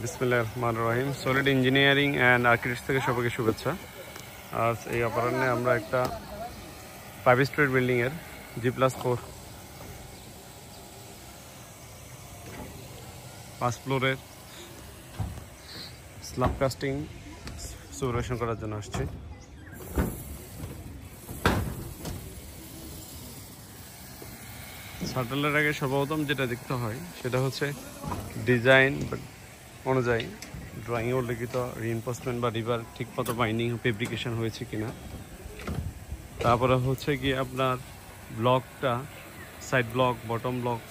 বিসমিল্লাহির রহমানির রহিম। Solid engineering and architects থেকে সবাইকে শুভেচ্ছা। আজ এই অপরাহ্নে আমরা একটা 5 স্টোরি বিল্ডিংয়ের G+4 5 ফ্লোরের স্ল্যাব কাস্টিং সুপারভিশন করার জন্য আসছি। সার্টেলের আগে সর্বপ্রথম যেটা দেখতে হয় সেটা হচ্ছে ডিজাইন অনুযায়ী ড্রয়িংয়ে উল্লেখিত রিইনফোর্সমেন্ট বা রিভার ঠিকমতো বাইন্ডিং ফেব্রিকেশন হয়েছে কিনা। তারপরে হচ্ছে কি আপনার ব্লকটা সাইড ব্লক বটম ব্লক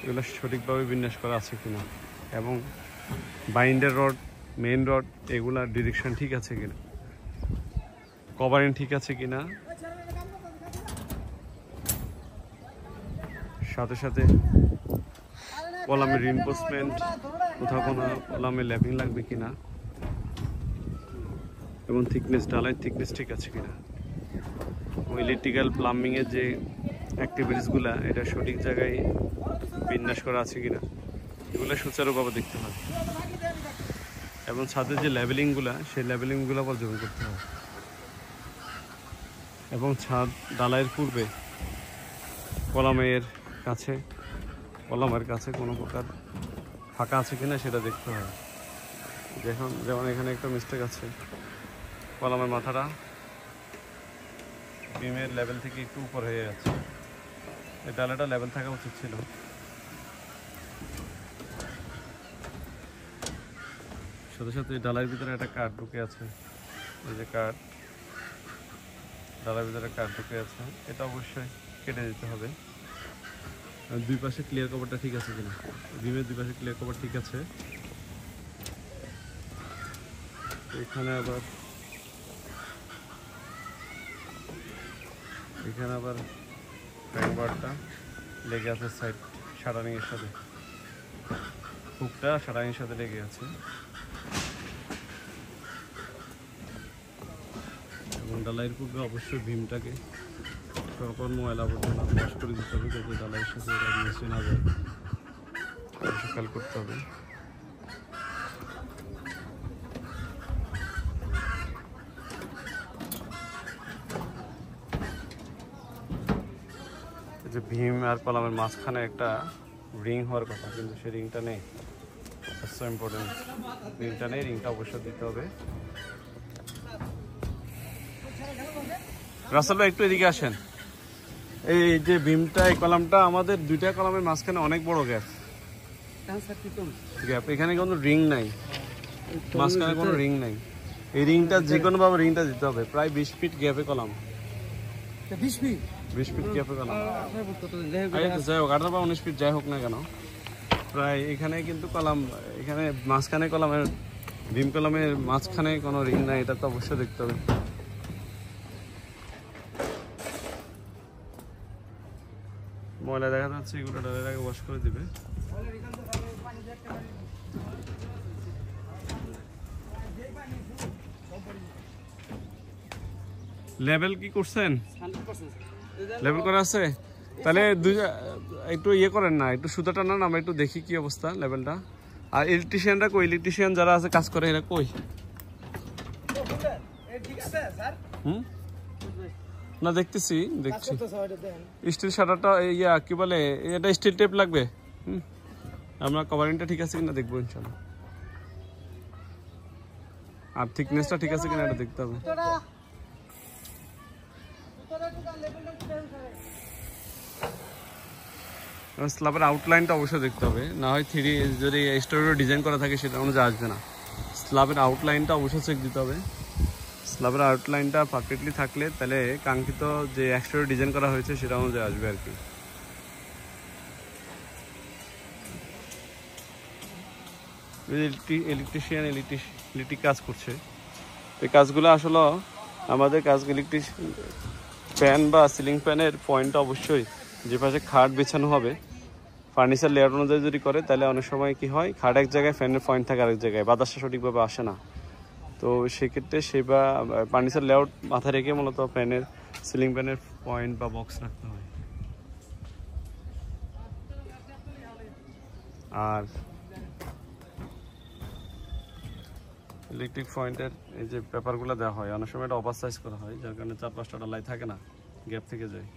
এগুলো সঠিকভাবে বিন্যাস করা আছে কিনা, এবং বাইন্ডার রড মেইন রড এগুলার ডিরেকশন ঠিক আছে কিনা, কভারিং ঠিক আছে কিনা, সাথে সাথে কলামের রিইনফোর্সমেন্ট কোথাও কোনো কলামে ল্যাপিং লাগবে কিনা, এবং থিকনেস ডালাই থিকনেস ঠিক আছে কিনা, ইলেকট্রিক্যাল প্লাম্বিংয়ের যে অ্যাক্টিভিটিসগুলো এটা সঠিক জায়গায় বিন্যাস করা আছে কিনা এগুলো সুচারুভাবে দেখতে হয়, এবং ছাদের যে লেভেলিংগুলো সেই লেভেলিংগুলো পর্যবেক্ষণ করতে হয়, এবং ছাদ ডালাইয়ের পূর্বে কলামের কাছে কোনো প্রকার ফাঁকা আছে কিনা সেটা দেখতে হয়। যেমন এখানে একটা মিস্টেক আছে, কলামের মাথাটা বিমের লেভেল থেকে একটু উপর হয়ে যাচ্ছে, এই ডালাটা লেভেল থাকা উচিত ছিল। সাথে সাথে ডালার ভিতরে একটা কাঠ ঢুকে আছে, এই যে ডালার ভিতরে কাঠ ঢুকে আছে, এটা অবশ্যই কেটে দিতে হবে। দুই পাশে ক্লিয়ার কভারটা ঠিক আছে কিনা, বিমের দুই পাশে ক্লিয়ার কভার ঠিক আছে। এখানে আবার ফ্রেমওয়ার্কটা লেগে আছে সাইড শাটারিংয়ের সাথে, হুকটা শাটারিংয়ের সাথে লেগে আছে, এবং ডালাইয়ের পূর্বে অবশ্যই ভীমটাকে সকল ময়লা আবর্জনা ওয়াশ করে দিতে হবে যাতে ডালাইয়ের সাথে এটা মিশে না যায়, খেয়াল করতে হবে। যে ভীম আর কলামের মাঝখানে একটা রিং হওয়ার কথা, কিন্তু সেই রিংটা নেই। সো ইম্পর্টেন্ট, রিংটা নেই, রিংটা অবশ্যই দিতে হবে। রাসেল ভাই একটু এদিকে আসেন। এই যে ভীমটা এই কলামটা আমাদের দুইটা কলামের মাঝখানে অনেক বড় গ্যাপ, এখানে কোনো রিং নাই, মাঝখানে কোনো রিং নাই। এই রিংটা যে কোনো ভাবে রিংটা দিতে হবে, প্রায় 20 ফিট গ্যাপে কলাম, 20 ফিট গ্যাপে কলাম, যাই হোক 18 বা 19 ফিট যাই হোক না কেন, প্রায় এখানে কিন্তু কলাম, এখানে মাঝখানে কলামের ভীম কলামের মাঝখানে কোনো রিং নাই, এটা তো অবশ্যই দেখতে হবে। ময়লা দেখা যাচ্ছে, এগুলো ডালের আগে ওয়াশ করে দিবে। লেভেল কি করছেন? লেভেল করা আছে? তাহলে একটু ইয়ে করেন না, একটু সুতা টানান, আমরা একটু দেখি কি অবস্থা লেভেলটা। আর ইলেকট্রিশিয়ানরা কই? ইলেকট্রিশিয়ান যারা আছে কাজ করে এরা কই? না দেখছি স্টিল শাটারটা কি বলে এটা স্টিল টেপ লাগবে। আমরা কভারিংটা ঠিক আছে কিনা দেখবো ইনশাআল্লাহ, আর থিকনেসটা ঠিক আছে কিনা এটা দেখতে হবে। স্ল্যাবের আউটলাইনটা অবশ্যই দেখতে হবে, না হয় যদি স্টোরিও ডিজাইন করা থাকে সেটা অনুযায়ী আসবে না। স্ল্যাবের আউটলাইনটা অবশ্যই চেক দিতে হবে। স্ল্যাবের আউটলাইনটা পারফেক্টলি থাকলে তাহলে কাঙ্ক্ষিত যে এক্সটেরিয়র ডিজাইন করা হয়েছে সেটা অনুযায়ী আসবে আর কি। ইলেকট্রিক কাজ করছে, এই কাজগুলো আসলে আমাদের ফ্যান বা সিলিং ফ্যানের পয়েন্টটা অবশ্যই যে পাশে খাট বিছানো হবে ফার্নিচার লেয়ার অনুযায়ী যদি করে তাহলে অনেক সময় কি হয়, খাট এক জায়গায় ফ্যানের পয়েন্ট থাকে আরেক জায়গায়, বাতাসটা সঠিকভাবে আসে না। তো সেক্ষেত্রে ফার্নিচার লেআউট মাথায় রেখে মূলত সিলিং ফ্যানের পয়েন্ট বা বক্স রাখতে হয়। আর ইলেকট্রিক পয়েন্টের এই যে পেপারগুলো দেওয়া হয় অনেক সময় এটা ওভার সাইজ করা হয়, যার কারণে 4-5টা ডালাই থাকে না, গ্যাপ থেকে যায়।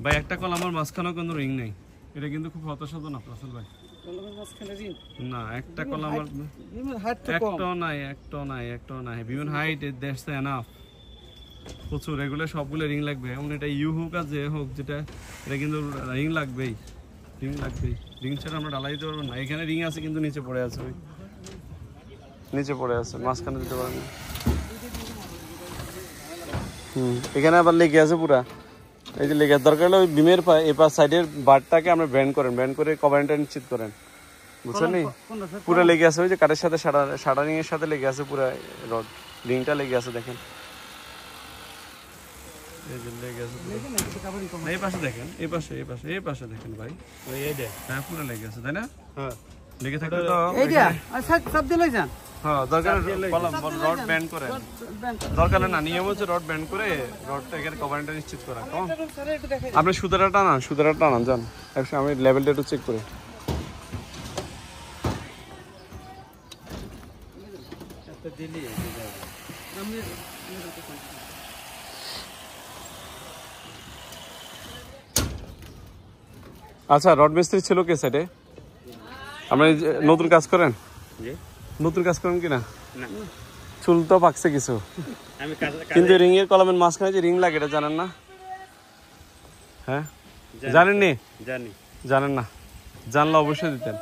ভাই একটা কলামের মাঝখানেও কোনো রিং নেই, এটা কিন্তু খুব হতাশাজনক রাসেল ভাই। না একটা কলামের একটাও নাই বিমন হাইট দ্যাটস এনাফ। প্রচুর এগুলো সবগুলো রিং লাগবে, এমন এটা ইউ হোক আর যে হোক যেটা, এটা কিন্তু রিং লাগবেই, রিং ছাড়া আমরা ডালাই দিতে পারবো না। এখানে রিং আছে কিন্তু নিচে পড়ে আছে, ওই নিচে পড়ে আছে, মাঝখানে দিতে পারবো না। এখানে আবার লেগে আছে পুরা, এই যে লেগে দরকার হলে ওই বিমের এপার সাইডের বারটাকে আমরা ব্যান্ড করে কভারেন্টটা নিশ্চিত করেন, বুঝছেন? পুরো লেগে আছে ওই যে কাঠের সাথে সাদা রিং এর সাথে লেগে আছে, পুরো রড রিংটা লেগে আছে দেখেন, এই যে লেগে আছে। এই পাশে দেখেন, এই পাশে দেখেন ভাই, হ্যাঁ পুরো লেগে আছে তাই না? হ্যাঁ লেগে থাকলে তো সব দিলে যান। হ্যাঁ দরকার রড ব্যান্ড করেন, দরকার না, নিয়ম হচ্ছে রড ব্যান্ড করে রডটা এখানে কভারেন্টটা নিশ্চিত করা। আপনি সুতাটা টানান যান, আমি লেভেলটা একটু চেক করে। আচ্ছা রড মিস্ত্রি ছিল কে সাইডে? আমরা নতুন কাজ করেন কিনা? চুল তো পাকছে কিছু, কিন্তু রিং এর কলমের মাঝখানে যে রিং লাগে এটা জানেন না? হ্যাঁ জানেন না, জানলে অবশ্যই দিতেন,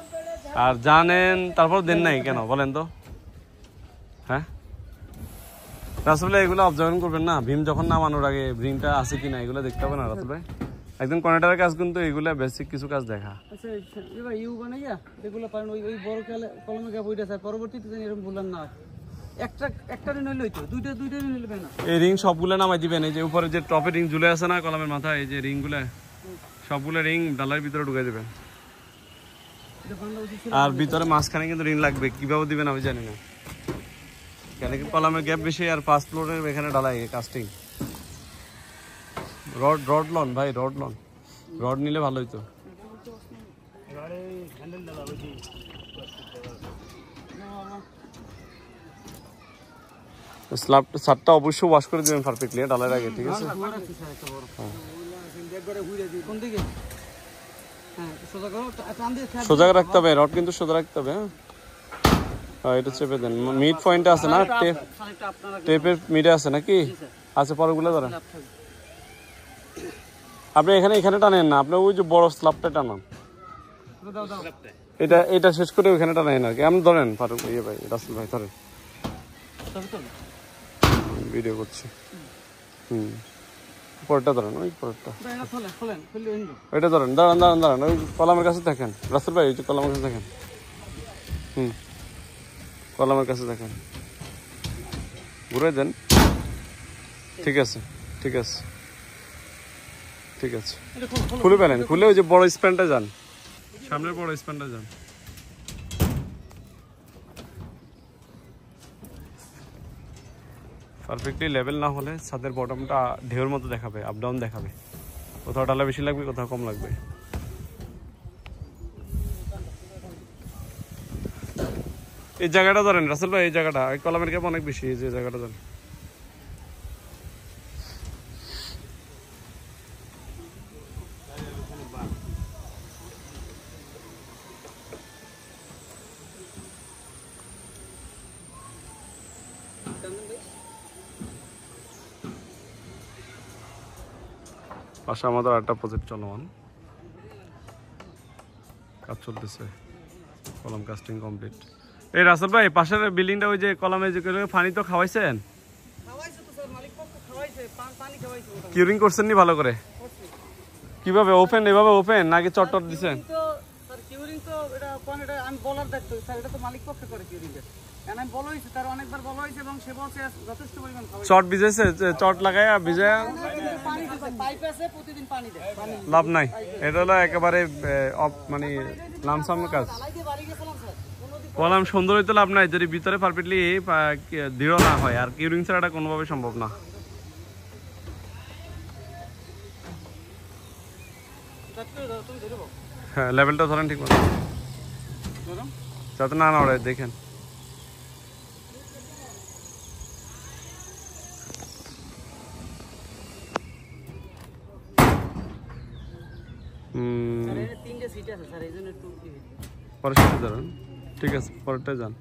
আর জানেন তারপর দেন নাই কেন বলেন তো? হ্যাঁ রাসেল ভাই এগুলো অবজার্ভ করবেন না, ভীম যখন নামানোর আগে রিংটা আছে কিনা এগুলো দেখতে হবে না রাসেল ভাই? একদম কর্নেটারের কাজ কিন্তু এগুলা বেসিক কিছু কাজ দেখা। আচ্ছা এবার ইউ বানাইয়া এগুলো পারেন, ওই বড় কলমে গ্যাপ ওইটা স্যার, পরবর্তীতে এরকম বললেন না একটা রিং হইলো তো দুইটা রিং হইলো না, এই রিং সবগুলো নামাই দিবেন। এই যে উপরে যে টপে রিং ঝুলে আছে না কলমের মাথায়, এই যে রিংগুলো সবগুলো রিং ডালার ভিতরে ঢুকাই দিবেন, আর ভিতরে মাঝখানে কিন্তু রিং লাগবে, কিভাবে দিবেন আমি জানি না, কেন কি কলমের গ্যাপ বেশি, আর ফার্স্ট ফ্লোরে এখানে ডালাই কাস্টিং। রড লন ভাই, রড নিলে ভালো হইতো। ছাদটা অবশ্যই ওয়াশ করে দিবেন পারফেক্টলি ডালার আগে, ঠিক আছে? সোজা রাখতে হবে রড, কিন্তু সোজা রাখতে হবে। হ্যাঁ এটা চেপে দেন, মিড পয়েন্ট আছে না, টেপের মিডে আছে নাকি? আচ্ছা পরগুলো ধরেন, আপনি এখানে টানেন না, আপনি ওই যে বড় স্ল্যাবটা টানান, এটা শেষ করে ওইখানে টানেন আর কি। আপনি ধরেন ফারুক ভাই, রাসেল ভাই ধরেন, ভিডিও করছি। পরেরটা ধরেন, ওই পরেরটা ওইটা ধরেন, দাঁড়ান ওই কলামের কাছে দেখেন রাসেল ভাই, ওই যে কলামের কাছে দেখেন, কলামের কাছে দেখেন, ঘুরে দেন। ঠিক আছে খুলে ফেলেন, খুলে ওই যে বড় স্প্যানটা যান, সামনের বড় স্প্যানটা যান। পারফেক্টলি লেভেল না হলে ছাদের বটমটা ঢেউর মতো দেখাবে, আপ ডাউন দেখাবে, কোথাও ডালা বেশি লাগবে, কোথাও কম লাগবে। এই জায়গাটা ধরেন রাসেল ভাই, এই জায়গাটা এই কলামের গ্যাপ অনেক বেশি, এই যে জায়গাটা ধরেন। পাশে আমাদের আরেকটা প্রজেক্ট চলমান, কাজ চলতেছে, কলম কাস্টিং কমপ্লিট। এই রাসেল ভাই পাশের বিল্ডিংটা ওই যে কলমে যে পানি তো খাওয়াইছেন? কিউরিং করছেন নি ভালো করে? কিভাবে ওপেন, এভাবে ওপেন নাকি চটটট দিছেন? চট ভিজেছে, চট লাগাইয়া ভিজায়া লাভ নাই, এটা হলো একেবারে মানে লামসাম কাজ। কলাম সুন্দর হইতে লাভ নাই যদি ভিতরে পারফেক্টলি দৃঢ় না হয়, আর কিউরিং ছাড়া এটা কোনোভাবে সম্ভব না। হ্যাঁ লেভেলটা ধরেন ঠিক মতো যাতে না ওড়ে দেখেন। পরের সাথে ধরেন, ঠিক আছে পরেরটা যান।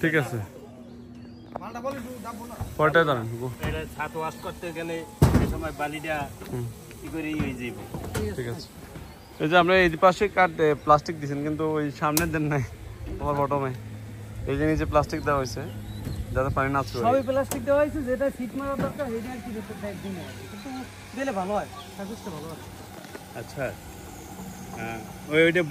ঠিক আছে পরেরটায় দাঁড়ান। ছাদ ওয়াশ করতে গেলে এই সময় বালিটা কি করে হয়ে যাইব। ঠিক আছে এই যে আমরা এই পাশে কাট প্লাস্টিক দিয়েছেন কিন্তু ওই সামনের দেন নাই আমার বটমে, এই যে নিচে প্লাস্টিক দেওয়া হয়েছে যাতে পানি না ছুঁয়ে। সবই প্লাস্টিক দেওয়া হয়েছে, যেটা শীত মারা দরকার সেটা আর কি দিন কিন্তু দিলে ভালো হয়, সাজেস্ট ভালো হয়। আচ্ছা ওইটা